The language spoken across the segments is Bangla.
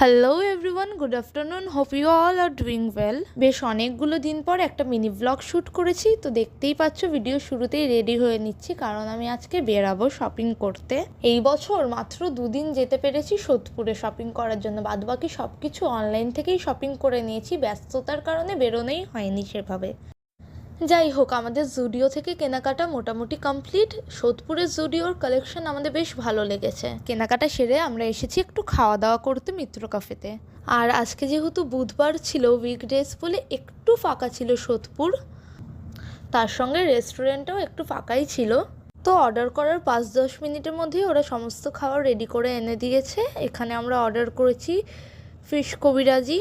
Hello everyone, good afternoon. Hope you all are doing well. বেশ অনেকগুলো দিন পর একটা মিনি ব্লগ শ্যুট করেছি, তো দেখতেই পাচ্ছ ভিডিও শুরুতেই রেডি হয়ে নিচ্ছি, কারণ আমি আজকে বেরাবো শপিং করতে। এই বছর মাত্র দুদিন যেতে পেরেছি সোদপুরে শপিং করার জন্য, বাদবাকি সব কিছু অনলাইন থেকেই শপিং করে নিয়েছি, ব্যস্ততার কারণে বেরোনোই হয়নি সেভাবে। যাই হোক, আমাদের জুডিও থেকে কেনাকাটা মোটামুটি কমপ্লিট। সোদপুরের জুডিওর কালেকশন আমাদের বেশ ভালো লেগেছে। কেনাকাটা সেরে আমরা এসেছি একটু খাওয়া দাওয়া করতে মিত্র ক্যাফেতে। আর আজকে যেহেতু বুধবার ছিল, উইকডেজ বলে একটু ফাঁকা ছিল সোদপুর, তার সঙ্গে রেস্টুরেন্টটাও একটু ফাঁকাই ছিল। তো অর্ডার করার 5-10 মিনিটের মধ্যেই ওরা সমস্ত খাবার রেডি করে এনে দিয়েছে। এখানে আমরা অর্ডার করেছি ফিশ কবিরাজি,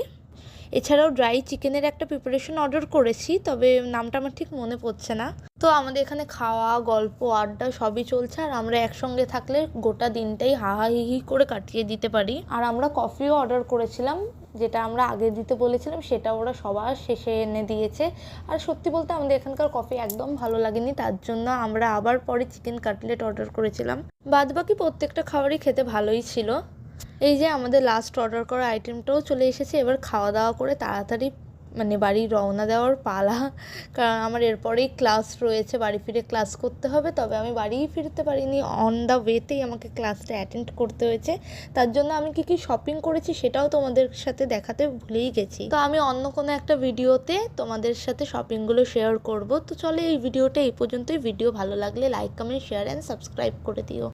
এছাড়াও ড্রাই চিকেনের একটা প্রিপারেশন অর্ডার করেছি, তবে নামটা আমার ঠিক মনে পড়ছে না। তো আমাদের এখানে খাওয়া, গল্প, আড্ডা সবই চলছে, আর আমরা একসঙ্গে থাকলে গোটা দিনটাই হাহাহিহি করে কাটিয়ে দিতে পারি। আর আমরা কফিও অর্ডার করেছিলাম, যেটা আমরা আগে দিতে বলেছিলাম সেটা ওরা সবার শেষে এনে দিয়েছে। আর সত্যি বলতে আমাদের এখানকার কফি একদম ভালো লাগেনি, তার জন্য আমরা আবার পরে চিকেন কাটলেট অর্ডার করেছিলাম। বাদবাকি প্রত্যেকটা খাবারই খেতে ভালোই ছিল। এই যে আমাদের লাস্ট অর্ডার করা আইটেমটাও চলে এসেছে। এবার খাওয়া দাওয়া করে তাড়াতাড়ি বাড়ি রওনা দেওয়ার পালা, কারণ আমার এরপরেই ক্লাস রয়েছে, বাড়ি ফিরে ক্লাস করতে হবে। তবে আমি বাড়িই ফিরতে পারিনি, অন দ্য ওয়েতেই আমাকে ক্লাসটা অ্যাটেন্ড করতে হয়েছে। তার জন্য আমি কী শপিং করেছি সেটাও তোমাদের সাথে দেখাতে ভুলেই গেছি। তো আমি অন্য কোনো একটা ভিডিওতে তোমাদের সাথে শপিংগুলো শেয়ার করব। তো চলো এই ভিডিওটা এই পর্যন্তই। ভিডিও ভালো লাগলে like, comment, share and subscribe করে দিও।